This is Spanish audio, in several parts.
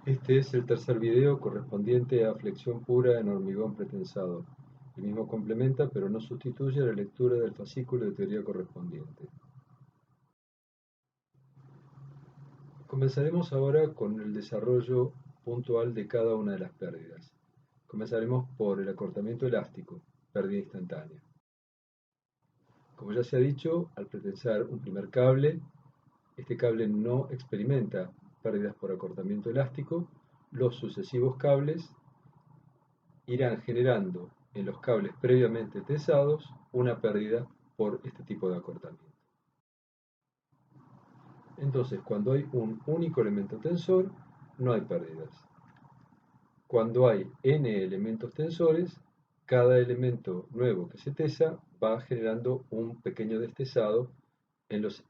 Este es el tercer video correspondiente a flexión pura en hormigón pretensado. El mismo complementa, pero no sustituye la lectura del fascículo de teoría correspondiente. Comenzaremos ahora con el desarrollo puntual de cada una de las pérdidas. Comenzaremos por el acortamiento elástico, pérdida instantánea. Como ya se ha dicho, al pretensar un primer cable, este cable no experimenta pérdidas por acortamiento elástico. Los sucesivos cables irán generando en los cables previamente tensados una pérdida por este tipo de acortamiento. Entonces, cuando hay un único elemento tensor, no hay pérdidas. Cuando hay n elementos tensores, cada elemento nuevo que se tesa va generando un pequeño destesado en los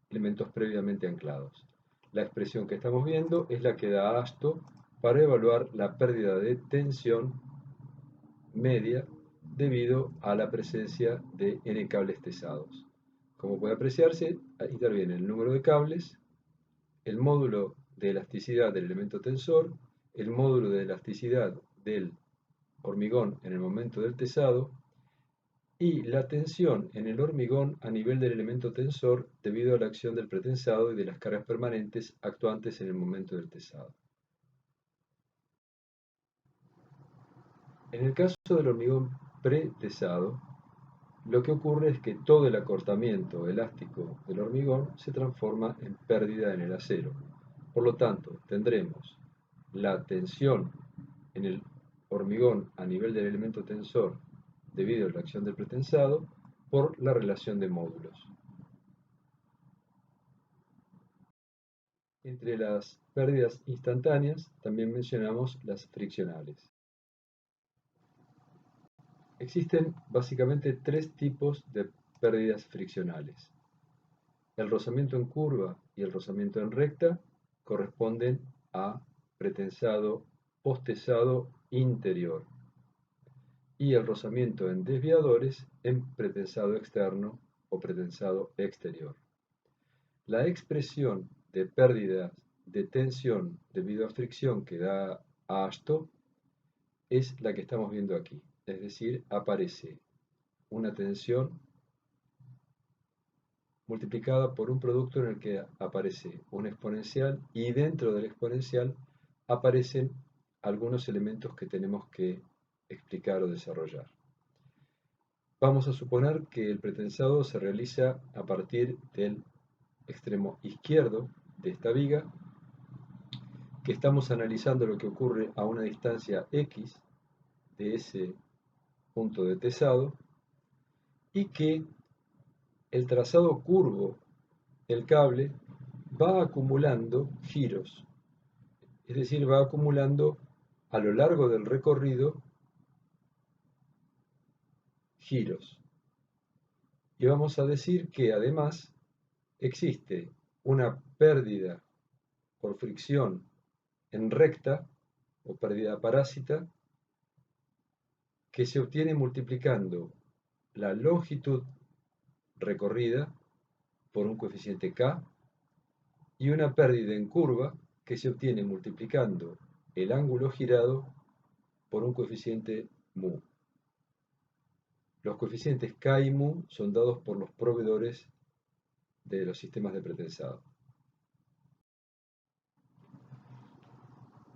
elementos previamente anclados. La expresión que estamos viendo es la que da Asto para evaluar la pérdida de tensión media debido a la presencia de n cables tesados. Como puede apreciarse, interviene el número de cables, el módulo de elasticidad del elemento tensor, el módulo de elasticidad del hormigón en el momento del tesado y la tensión en el hormigón a nivel del elemento tensor debido a la acción del pretensado y de las cargas permanentes actuantes en el momento del tesado. En el caso del hormigón pretesado, lo que ocurre es que todo el acortamiento elástico del hormigón se transforma en pérdida en el acero. Por lo tanto, tendremos la tensión en el hormigón a nivel del elemento tensor debido a la acción del pretensado por la relación de módulos. Entre las pérdidas instantáneas también mencionamos las friccionales. Existen básicamente tres tipos de pérdidas friccionales. El rozamiento en curva y el rozamiento en recta corresponden a pretensado postesado interior y el rozamiento en desviadores en pretensado externo o pretensado exterior. La expresión de pérdidas de tensión debido a fricción que da Asto es la que estamos viendo aquí, es decir, aparece una tensión multiplicada por un producto en el que aparece un exponencial y dentro del exponencial aparecen algunos elementos que tenemos que explicar o desarrollar. Vamos a suponer que el pretensado se realiza a partir del extremo izquierdo de esta viga, que estamos analizando lo que ocurre a una distancia x de ese punto de tesado y que el trazado curvo del cable va acumulando giros, es decir, va acumulando a lo largo del recorrido giros. Y vamos a decir que además existe una pérdida por fricción en recta o pérdida parásita que se obtiene multiplicando la longitud recorrida por un coeficiente k y una pérdida en curva que se obtiene multiplicando el ángulo girado por un coeficiente mu. Los coeficientes k y mu son dados por los proveedores de los sistemas de pretensado.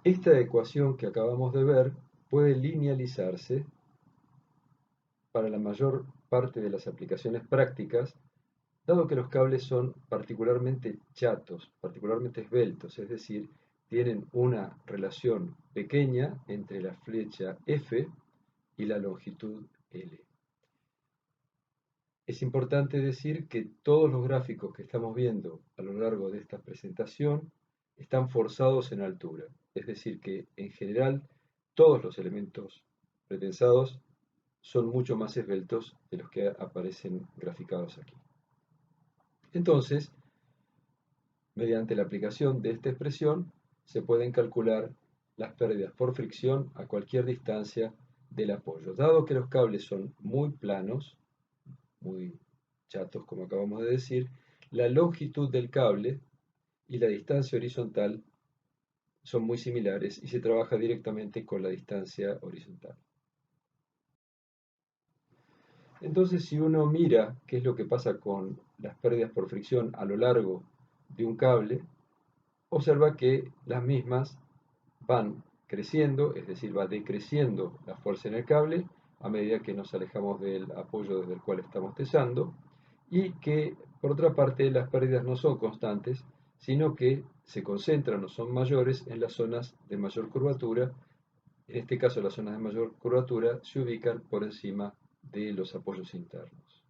Esta ecuación que acabamos de ver puede linealizarse para la mayor parte de las aplicaciones prácticas, dado que los cables son particularmente chatos, particularmente esbeltos, es decir, tienen una relación pequeña entre la flecha F y la longitud L. Es importante decir que todos los gráficos que estamos viendo a lo largo de esta presentación están forzados en altura, es decir, que en general todos los elementos pretensados son mucho más esbeltos de los que aparecen graficados aquí. Entonces, mediante la aplicación de esta expresión, se pueden calcular las pérdidas por fricción a cualquier distancia del apoyo. Dado que los cables son muy planos, muy chatos, como acabamos de decir, la longitud del cable y la distancia horizontal son muy similares y se trabaja directamente con la distancia horizontal. Entonces, si uno mira qué es lo que pasa con las pérdidas por fricción a lo largo de un cable, observa que las mismas van creciendo, es decir, va decreciendo la fuerza en el cable a medida que nos alejamos del apoyo desde el cual estamos tesando, y que, por otra parte, las pérdidas no son constantes, sino que se concentran o son mayores en las zonas de mayor curvatura. En este caso, las zonas de mayor curvatura se ubican por encima de los apoyos internos.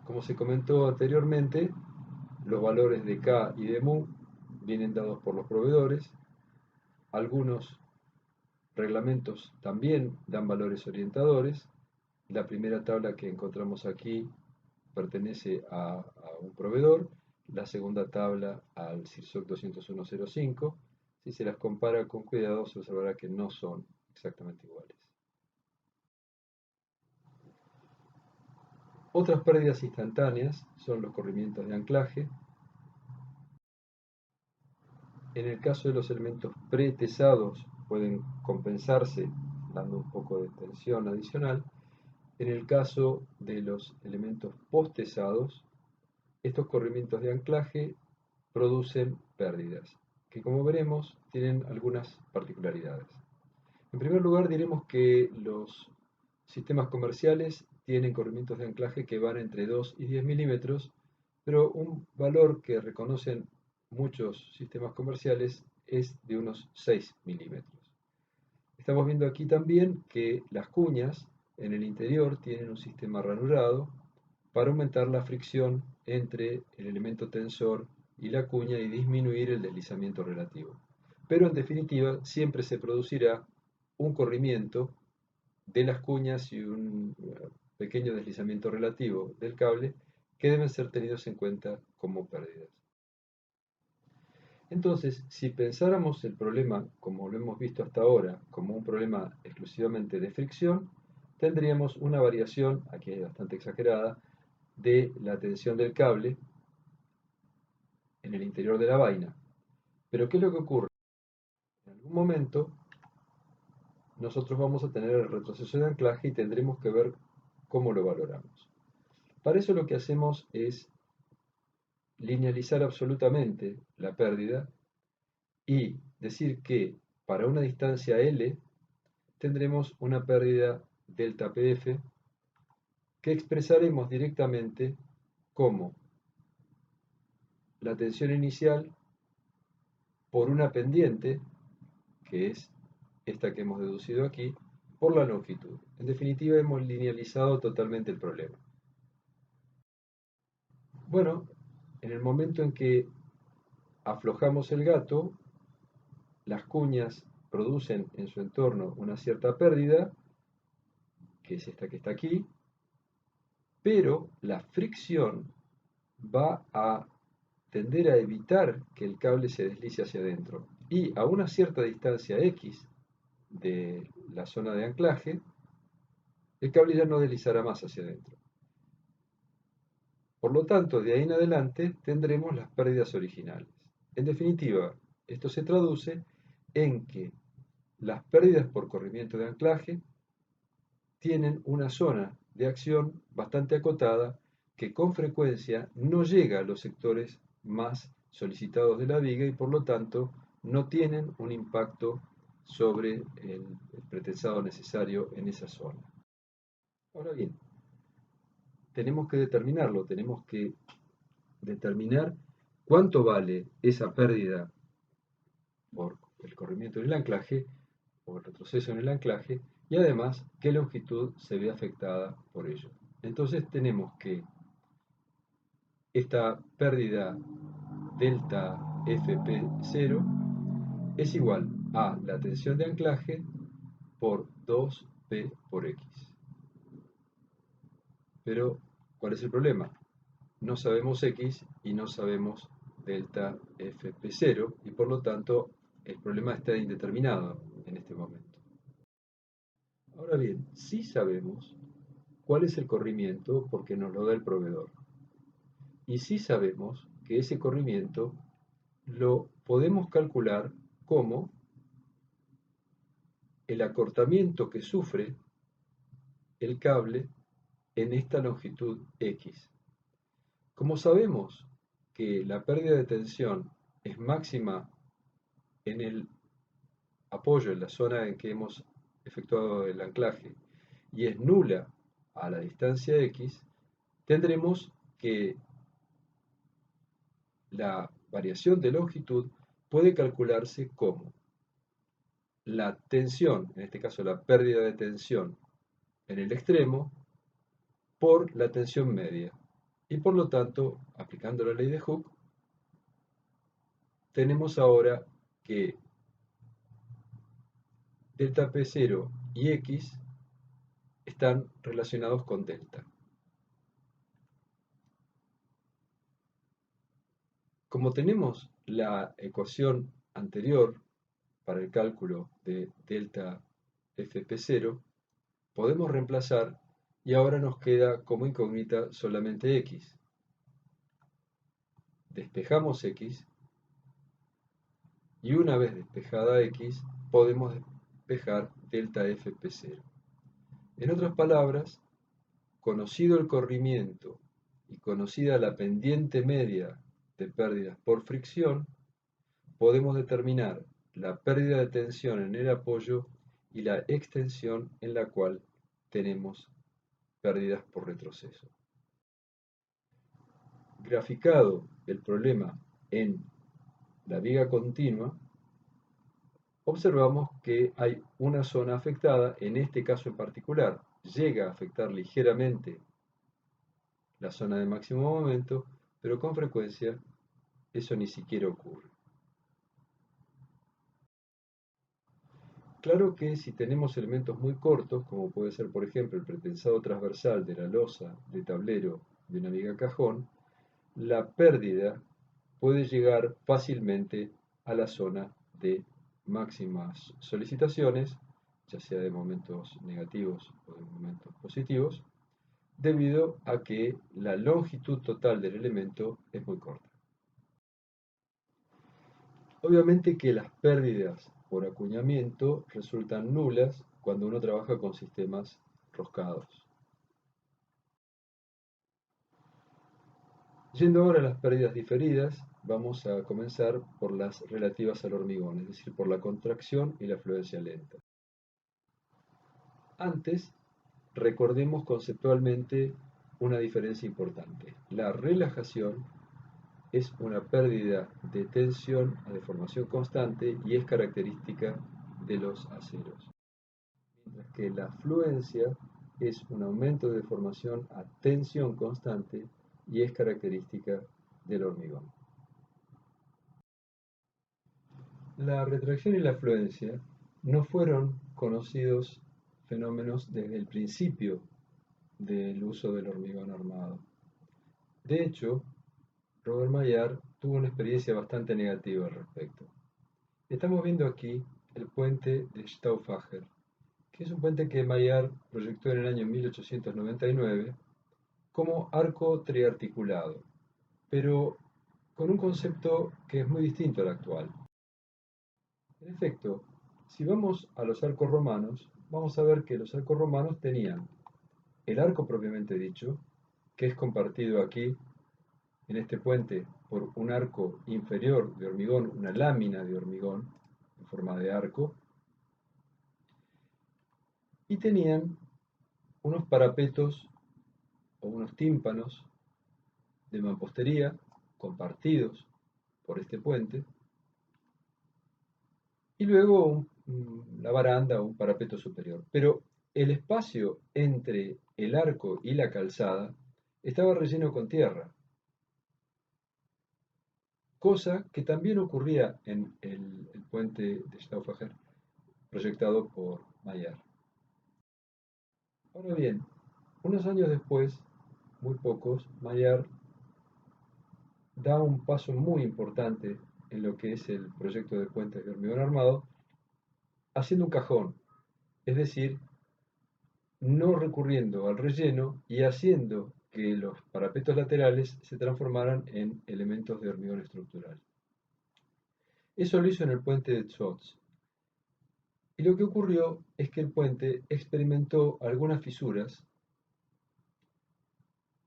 Como se comentó anteriormente, los valores de K y de mu vienen dados por los proveedores. Algunos reglamentos también dan valores orientadores. La primera tabla que encontramos aquí pertenece a un proveedor, la segunda tabla al CIRSOC 20105. Si se las compara con cuidado, se observará que no son exactamente iguales. Otras pérdidas instantáneas son los corrimientos de anclaje. En el caso de los elementos pretesados pueden compensarse dando un poco de tensión adicional. En el caso de los elementos postesados, estos corrimientos de anclaje producen pérdidas, que como veremos tienen algunas particularidades. En primer lugar, diremos que los sistemas comerciales tienen corrimientos de anclaje que van entre 2 y 10 milímetros, pero un valor que reconocen muchos sistemas comerciales es de unos 6 milímetros. Estamos viendo aquí también que las cuñas en el interior tienen un sistema ranurado para aumentar la fricción entre el elemento tensor y la cuña y disminuir el deslizamiento relativo. Pero en definitiva siempre se producirá un corrimiento de las cuñas y un pequeño deslizamiento relativo del cable que deben ser tenidos en cuenta como pérdidas. Entonces, si pensáramos el problema, como lo hemos visto hasta ahora, como un problema exclusivamente de fricción, tendríamos una variación, aquí es bastante exagerada, de la tensión del cable en el interior de la vaina. Pero ¿qué es lo que ocurre? En algún momento nosotros vamos a tener el retroceso de anclaje y tendremos que ver cómo lo valoramos. Para eso lo que hacemos es linealizar absolutamente la pérdida y decir que para una distancia L tendremos una pérdida delta PF que expresaremos directamente como la tensión inicial por una pendiente, que es esta que hemos deducido aquí, por la longitud. En definitiva, hemos linealizado totalmente el problema. Bueno, en el momento en que aflojamos el gato, las cuñas producen en su entorno una cierta pérdida, que es esta que está aquí, pero la fricción va a tender a evitar que el cable se deslice hacia adentro. Y a una cierta distancia X de la zona de anclaje, el cable ya no deslizará más hacia adentro. Por lo tanto, de ahí en adelante tendremos las pérdidas originales. En definitiva, esto se traduce en que las pérdidas por corrimiento de anclaje tienen una zona de acción bastante acotada que con frecuencia no llega a los sectores más solicitados de la viga y por lo tanto no tienen un impacto sobre el pretensado necesario en esa zona. Ahora bien, tenemos que determinarlo, tenemos que determinar cuánto vale esa pérdida por el corrimiento en el anclaje o el retroceso en el anclaje y además qué longitud se ve afectada por ello. Entonces tenemos que esta pérdida delta FP0 es igual a la tensión de anclaje por 2P por X. Pero, ¿cuál es el problema? No sabemos X y no sabemos delta FP0 y por lo tanto el problema está indeterminado en este momento. Ahora bien, sí sabemos cuál es el corrimiento porque nos lo da el proveedor. Y sí sabemos que ese corrimiento lo podemos calcular como el acortamiento que sufre el cable en esta longitud X. Como sabemos que la pérdida de tensión es máxima en el apoyo, en la zona en que hemos efectuado el anclaje, y es nula a la distancia X, tendremos que la variación de longitud puede calcularse como la tensión, en este caso la pérdida de tensión en el extremo, por la tensión media. Y por lo tanto, aplicando la ley de Hooke, tenemos ahora que delta P0 y X están relacionados con delta. Como tenemos la ecuación anterior para el cálculo de delta Fp0, podemos reemplazar y ahora nos queda como incógnita solamente X. Despejamos X y una vez despejada X podemos despejar delta Fp0. En otras palabras, conocido el corrimiento y conocida la pendiente media de pérdidas por fricción, podemos determinar la pérdida de tensión en el apoyo y la extensión en la cual tenemos pérdidas por retroceso. Graficado el problema en la viga continua, observamos que hay una zona afectada, en este caso en particular, llega a afectar ligeramente la zona de máximo momento, pero con frecuencia eso ni siquiera ocurre. Claro que si tenemos elementos muy cortos, como puede ser por ejemplo el pretensado transversal de la losa de tablero de una viga cajón, la pérdida puede llegar fácilmente a la zona de máximas solicitaciones, ya sea de momentos negativos o de momentos positivos, debido a que la longitud total del elemento es muy corta. Obviamente que las pérdidas por acuñamiento resultan nulas cuando uno trabaja con sistemas roscados. Yendo ahora a las pérdidas diferidas, vamos a comenzar por las relativas al hormigón, es decir, por la contracción y la fluencia lenta. Antes, recordemos conceptualmente una diferencia importante. La relajación es una pérdida de tensión a deformación constante y es característica de los aceros, mientras que la fluencia es un aumento de deformación a tensión constante y es característica del hormigón. La retracción y la fluencia no fueron conocidos fenómenos desde el principio del uso del hormigón armado. De hecho, Robert Maillard tuvo una experiencia bastante negativa al respecto. Estamos viendo aquí el puente de Stauffacher, que es un puente que Maillard proyectó en el año 1899 como arco triarticulado, pero con un concepto que es muy distinto al actual. En efecto, si vamos a los arcos romanos, vamos a ver que los arcos romanos tenían el arco propiamente dicho, que es compartido aquí en este puente por un arco inferior de hormigón, una lámina de hormigón en forma de arco, y tenían unos parapetos o unos tímpanos de mampostería compartidos por este puente, y luego la baranda o un parapeto superior. Pero el espacio entre el arco y la calzada estaba relleno con tierra, cosa que también ocurría en el puente de Stauffacher proyectado por Maillard. Ahora bien, unos años después, muy pocos, Maillard da un paso muy importante en lo que es el proyecto de puentes de hormigón armado, haciendo un cajón, es decir, no recurriendo al relleno y haciendo que los parapetos laterales se transformaran en elementos de hormigón estructural. Eso lo hizo en el puente de Zwoz. Y lo que ocurrió es que el puente experimentó algunas fisuras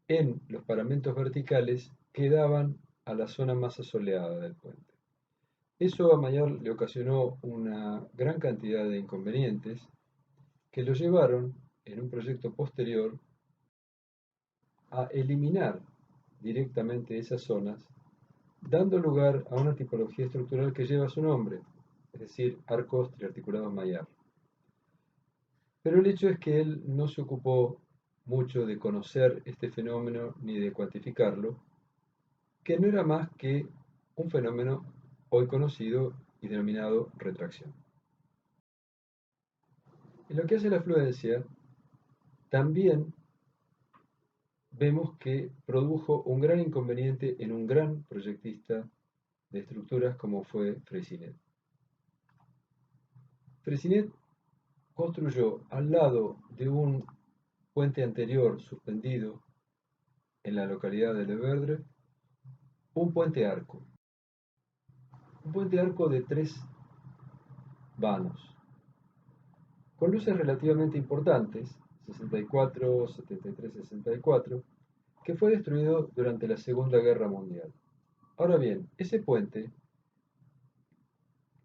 en los paramentos verticales que daban a la zona más asoleada del puente. Eso a Maillard le ocasionó una gran cantidad de inconvenientes que lo llevaron, en un proyecto posterior, a eliminar directamente esas zonas, dando lugar a una tipología estructural que lleva su nombre, es decir, arcos triarticulados Maillard. Pero el hecho es que él no se ocupó mucho de conocer este fenómeno ni de cuantificarlo, que no era más que un fenómeno hoy conocido y denominado retracción. En lo que hace la fluencia, también vemos que produjo un gran inconveniente en un gran proyectista de estructuras como fue Freycinet. Freycinet construyó al lado de un puente anterior suspendido en la localidad de Le Verdre un puente arco de 3 vanos, con luces relativamente importantes, 64, 73, 64, que fue destruido durante la Segunda Guerra Mundial. Ahora bien, ese puente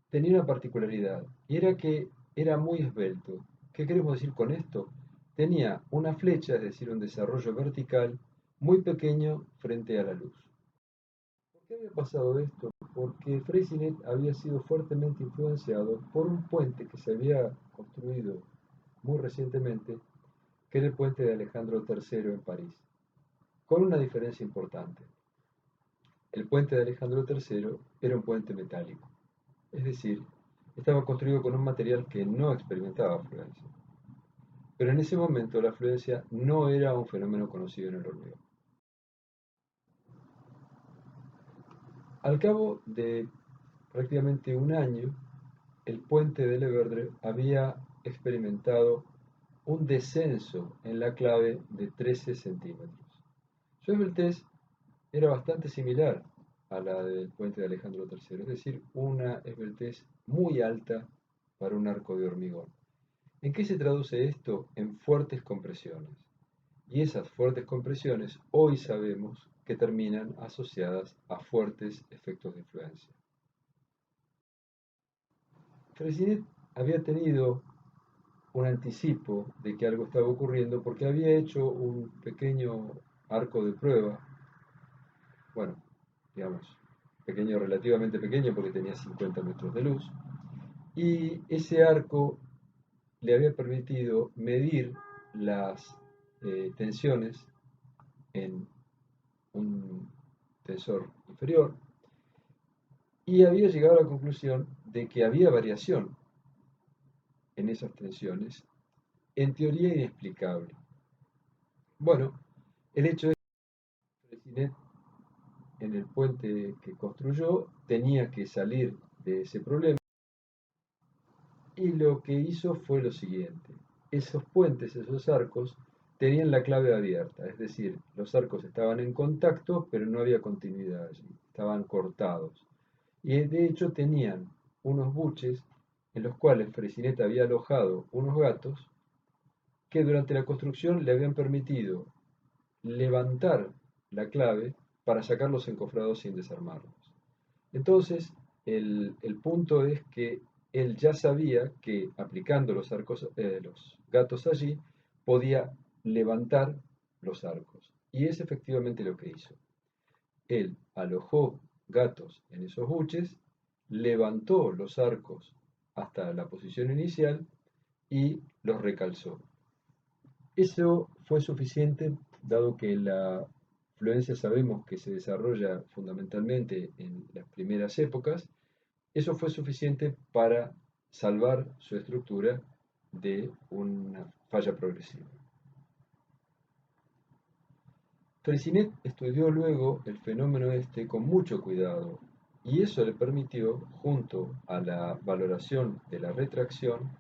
tenía una particularidad, y era que era muy esbelto. ¿Qué queremos decir con esto? Tenía una flecha, es decir, un desarrollo vertical, muy pequeño frente a la luz. ¿Por qué había pasado esto? Porque Freycinet había sido fuertemente influenciado por un puente que se había construido muy recientemente, que era el puente de Alejandro III en París, con una diferencia importante. El puente de Alejandro III era un puente metálico, es decir, estaba construido con un material que no experimentaba fluencia. Pero en ese momento la fluencia no era un fenómeno conocido en el hormigón. Al cabo de prácticamente un año, el puente de Leverdre había experimentado un descenso en la clave de 13 centímetros. Su esbeltez era bastante similar a la del puente de Alejandro III, es decir, una esbeltez muy alta para un arco de hormigón. ¿En qué se traduce esto? En fuertes compresiones. Y esas fuertes compresiones hoy sabemos que terminan asociadas a fuertes efectos de influencia. Freycinet había tenido un anticipo de que algo estaba ocurriendo porque había hecho un pequeño arco de prueba, bueno, digamos, pequeño, relativamente pequeño porque tenía 50 metros de luz, y ese arco le había permitido medir las tensiones en un tensor inferior y había llegado a la conclusión de que había variación en esas tensiones, en teoría inexplicable. Bueno, el hecho es que Freycinet en el puente que construyó tenía que salir de ese problema y lo que hizo fue lo siguiente. Esos puentes, esos arcos, tenían la clave abierta, es decir, los arcos estaban en contacto, pero no había continuidad allí, estaban cortados. Y de hecho tenían unos buches en los cuales Freycinet había alojado unos gatos que durante la construcción le habían permitido levantar la clave para sacarlos encofrados sin desarmarlos. Entonces, el punto es que él ya sabía que aplicando los gatos allí podía levantar los arcos. Y es efectivamente lo que hizo. Él alojó gatos en esos buches, levantó los arcos hasta la posición inicial y los recalzó. Eso fue suficiente, dado que la fluencia sabemos que se desarrolla fundamentalmente en las primeras épocas, eso fue suficiente para salvar su estructura de una falla progresiva. Freycinet estudió luego el fenómeno este con mucho cuidado y eso le permitió, junto a la valoración de la retracción,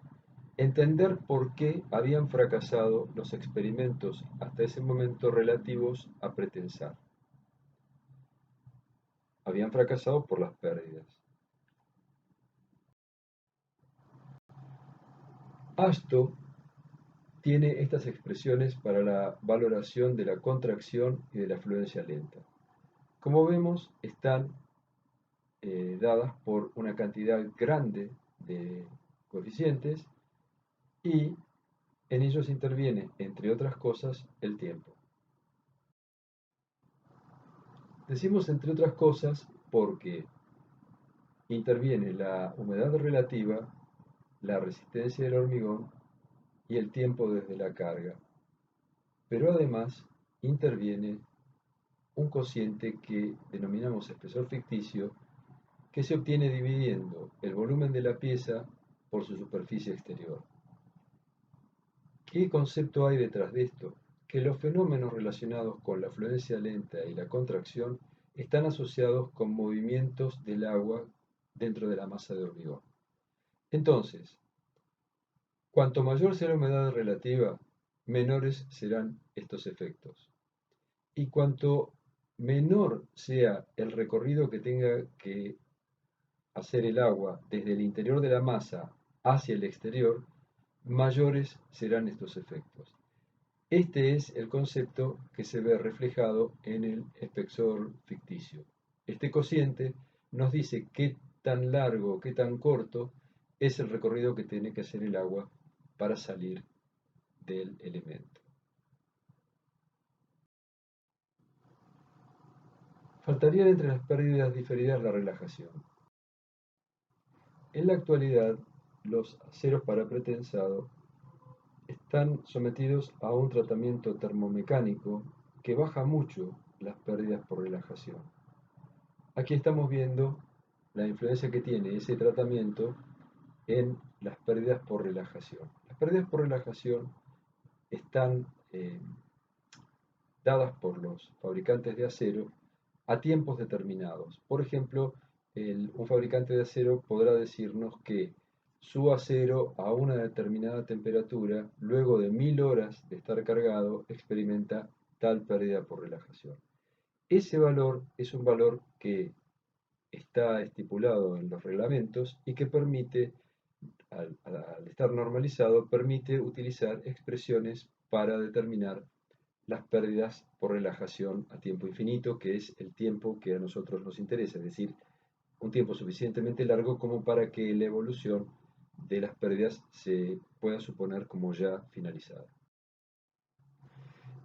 entender por qué habían fracasado los experimentos hasta ese momento relativos a pretensar. Habían fracasado por las pérdidas. Ashto tiene estas expresiones para la valoración de la contracción y de la fluencia lenta. Como vemos, están dadas por una cantidad grande de coeficientes y en ellos interviene, entre otras cosas, el tiempo. Decimos entre otras cosas porque interviene la humedad relativa, la resistencia del hormigón y el tiempo desde la carga. Pero además interviene un cociente que denominamos espesor ficticio, que se obtiene dividiendo el volumen de la pieza por su superficie exterior. ¿Qué concepto hay detrás de esto? Que los fenómenos relacionados con la fluencia lenta y la contracción están asociados con movimientos del agua dentro de la masa de hormigón. Entonces, cuanto mayor sea la humedad relativa, menores serán estos efectos. Y cuanto menor sea el recorrido que tenga que hacer el agua desde el interior de la masa hacia el exterior, mayores serán estos efectos. Este es el concepto que se ve reflejado en el espesor ficticio. Este cociente nos dice qué tan largo o qué tan corto es el recorrido que tiene que hacer el agua para salir del elemento. Faltarían entre las pérdidas diferidas la relajación. En la actualidad, los aceros para pretensado están sometidos a un tratamiento termomecánico que baja mucho las pérdidas por relajación. Aquí estamos viendo la influencia que tiene ese tratamiento en las pérdidas por relajación. Las pérdidas por relajación están dadas por los fabricantes de acero a tiempos determinados. Por ejemplo, un fabricante de acero podrá decirnos que su acero a una determinada temperatura, luego de 1000 horas de estar cargado, experimenta tal pérdida por relajación. Ese valor es un valor que está estipulado en los reglamentos y que permite, al estar normalizado, permite utilizar expresiones para determinar las pérdidas por relajación a tiempo infinito, que es el tiempo que a nosotros nos interesa, es decir, un tiempo suficientemente largo como para que la evolución de las pérdidas se pueda suponer como ya finalizada.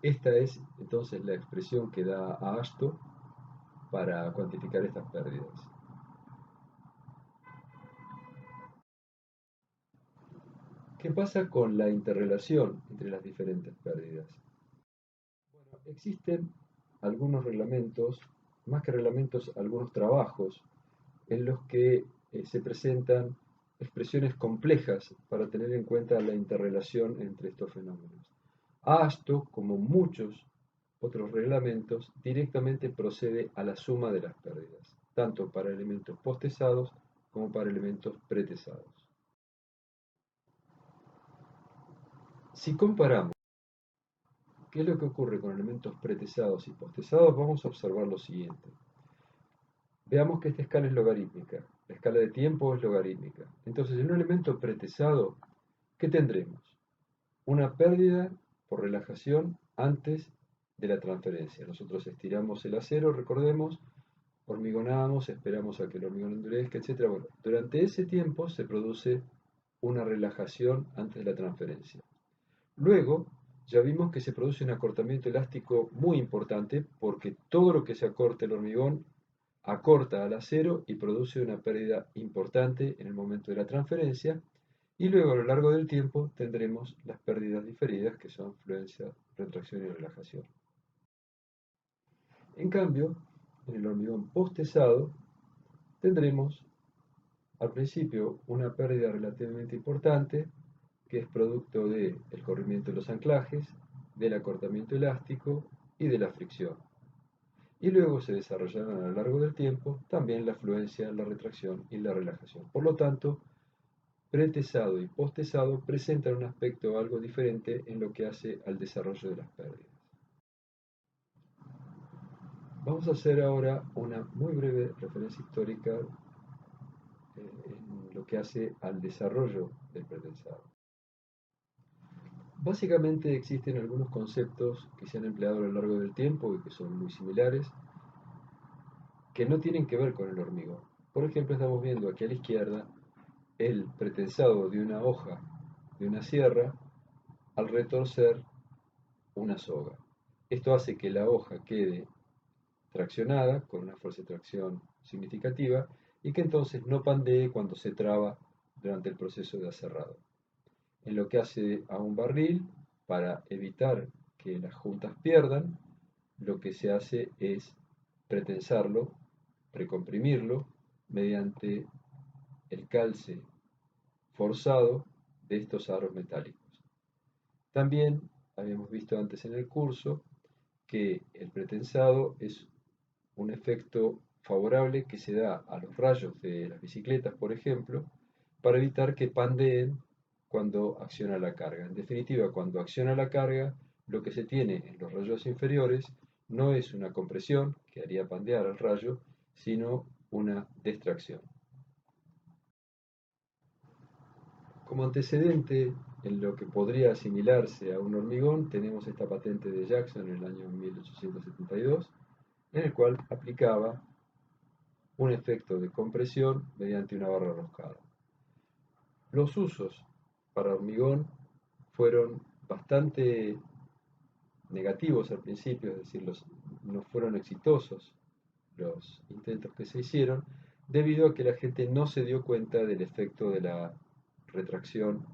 Esta es entonces la expresión que da a Ashto para cuantificar estas pérdidas. ¿Qué pasa con la interrelación entre las diferentes pérdidas? Bueno, existen algunos reglamentos, más que reglamentos, algunos trabajos en los que se presentan expresiones complejas para tener en cuenta la interrelación entre estos fenómenos. AASTO, como muchos otros reglamentos, directamente procede a la suma de las pérdidas, tanto para elementos postesados como para elementos pretesados. Si comparamos qué es lo que ocurre con elementos pretesados y postesados, vamos a observar lo siguiente. Veamos que esta escala es logarítmica, la escala de tiempo es logarítmica. Entonces, en un elemento pretesado, ¿qué tendremos? Una pérdida por relajación antes de la transferencia. Nosotros estiramos el acero, recordemos, hormigonamos, esperamos a que el hormigón endurezca, etc. Bueno, durante ese tiempo se produce una relajación antes de la transferencia. Luego, ya vimos que se produce un acortamiento elástico muy importante porque todo lo que se acorta el hormigón acorta al acero y produce una pérdida importante en el momento de la transferencia. Y luego a lo largo del tiempo tendremos las pérdidas diferidas que son fluencia, retracción y relajación. En cambio, en el hormigón postesado tendremos al principio una pérdida relativamente importante que es producto del corrimiento de los anclajes, del acortamiento elástico y de la fricción. Y luego se desarrollarán a lo largo del tiempo también la fluencia, la retracción y la relajación. Por lo tanto, pretesado y postesado presentan un aspecto algo diferente en lo que hace al desarrollo de las pérdidas. Vamos a hacer ahora una muy breve referencia histórica en lo que hace al desarrollo del pretensado. Básicamente existen algunos conceptos que se han empleado a lo largo del tiempo y que son muy similares, que no tienen que ver con el hormigón. Por ejemplo, estamos viendo aquí a la izquierda el pretensado de una hoja de una sierra al retorcer una soga. Esto hace que la hoja quede traccionada con una fuerza de tracción significativa y que entonces no pandee cuando se traba durante el proceso de aserrado. En lo que hace a un barril, para evitar que las juntas pierdan, lo que se hace es pretensarlo, precomprimirlo, mediante el calce forzado de estos aros metálicos. También habíamos visto antes en el curso que el pretensado es un efecto favorable que se da a los rayos de las bicicletas, por ejemplo, para evitar que pandeen cuando acciona la carga. En definitiva, cuando acciona la carga, lo que se tiene en los rayos inferiores no es una compresión que haría pandear al rayo, sino una distracción. Como antecedente, en lo que podría asimilarse a un hormigón, tenemos esta patente de Jackson en el año 1872, en el cual aplicaba un efecto de compresión mediante una barra roscada. Los usos para hormigón fueron bastante negativos al principio, es decir, no fueron exitosos los intentos que se hicieron, debido a que la gente no se dio cuenta del efecto de la retracción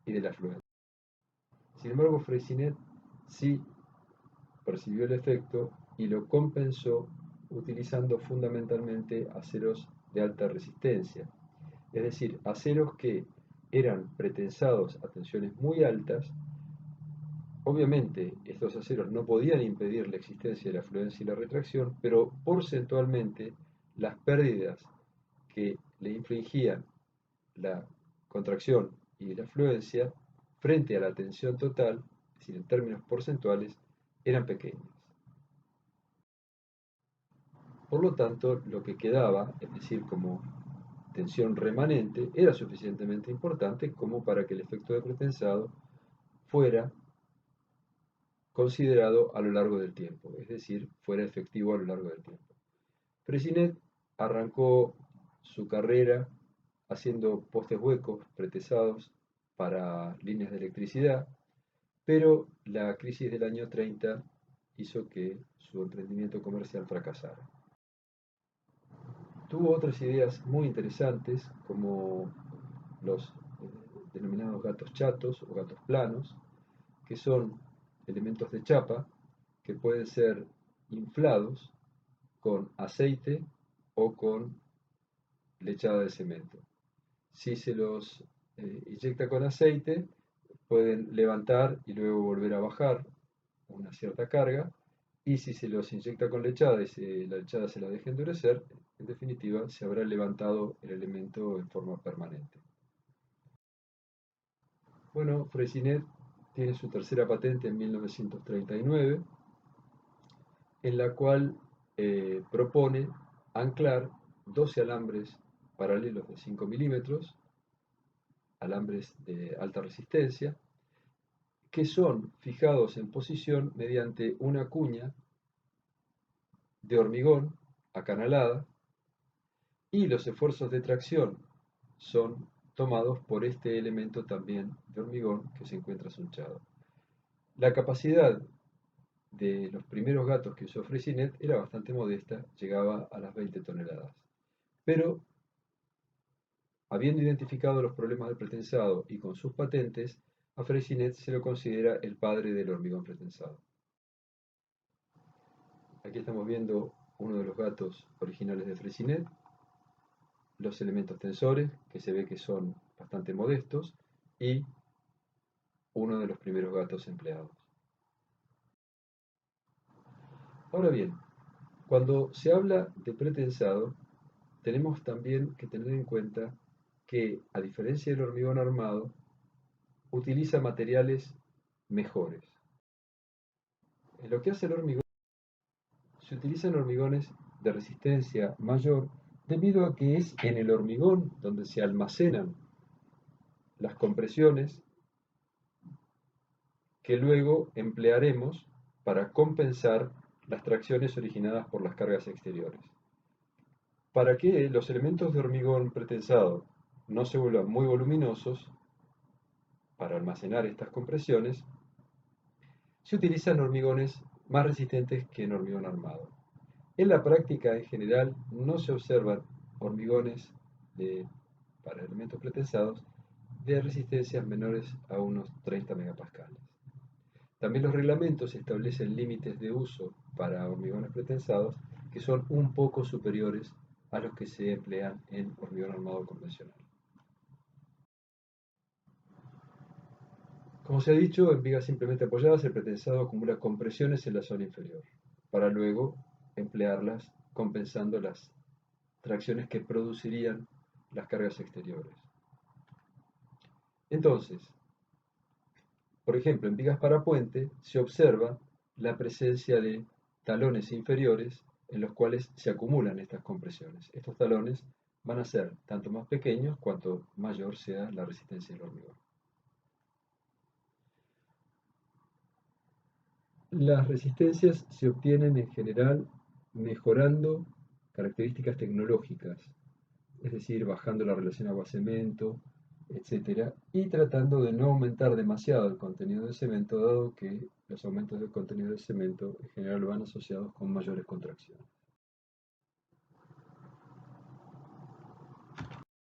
y de la fluencia. Sin embargo, Freycinet sí percibió el efecto y lo compensó utilizando fundamentalmente aceros de alta resistencia, es decir, aceros que eran pretensados a tensiones muy altas. Obviamente, estos aceros no podían impedir la existencia de la fluencia y la retracción, pero porcentualmente las pérdidas que le infligían la contracción y la fluencia frente a la tensión total, es decir, en términos porcentuales, eran pequeñas. Por lo tanto, lo que quedaba, es decir, como tensión remanente, era suficientemente importante como para que el efecto de pretensado fuera considerado a lo largo del tiempo, es decir, fuera efectivo a lo largo del tiempo. Freycinet arrancó su carrera haciendo postes huecos pretesados para líneas de electricidad, pero la crisis del año 30 hizo que su emprendimiento comercial fracasara. Tuvo otras ideas muy interesantes, como los denominados gatos chatos o gatos planos, que son elementos de chapa que pueden ser inflados con aceite o con lechada de cemento. Si se los inyecta con aceite, pueden levantar y luego volver a bajar una cierta carga, y si se los inyecta con lechada y la lechada se la deja endurecer, en definitiva se habrá levantado el elemento en forma permanente. Bueno, Freycinet tiene su tercera patente en 1939, en la cual propone anclar 12 alambres paralelos de 5 milímetros, alambres de alta resistencia, que son fijados en posición mediante una cuña de hormigón acanalada, y los esfuerzos de tracción son tomados por este elemento también de hormigón que se encuentra sunchado. La capacidad de los primeros gatos que usó Freycinet era bastante modesta, llegaba a las 20 toneladas. Pero, habiendo identificado los problemas del pretensado y con sus patentes, a Freycinet se lo considera el padre del hormigón pretensado. Aquí estamos viendo uno de los gatos originales de Freycinet, los elementos tensores, que se ve que son bastante modestos, y uno de los primeros gatos empleados. Ahora bien, cuando se habla de pretensado, tenemos también que tener en cuenta que, a diferencia del hormigón armado, utiliza materiales mejores. En lo que hace el hormigón, se utilizan hormigones de resistencia mayor debido a que es en el hormigón donde se almacenan las compresiones que luego emplearemos para compensar las tracciones originadas por las cargas exteriores. Para que los elementos de hormigón pretensado no se vuelvan muy voluminosos, para almacenar estas compresiones, se utilizan hormigones más resistentes que en hormigón armado. En la práctica, en general, no se observan hormigones para elementos pretensados de resistencias menores a unos 30 megapascales. También los reglamentos establecen límites de uso para hormigones pretensados que son un poco superiores a los que se emplean en hormigón armado convencional. Como se ha dicho, en vigas simplemente apoyadas el pretensado acumula compresiones en la zona inferior, para luego emplearlas compensando las tracciones que producirían las cargas exteriores. Entonces, por ejemplo, en vigas para puente se observa la presencia de talones inferiores en los cuales se acumulan estas compresiones. Estos talones van a ser tanto más pequeños cuanto mayor sea la resistencia del hormigón. Las resistencias se obtienen en general mejorando características tecnológicas, es decir, bajando la relación agua-cemento, etcétera, y tratando de no aumentar demasiado el contenido de cemento, dado que los aumentos del contenido de cemento en general van asociados con mayores contracciones.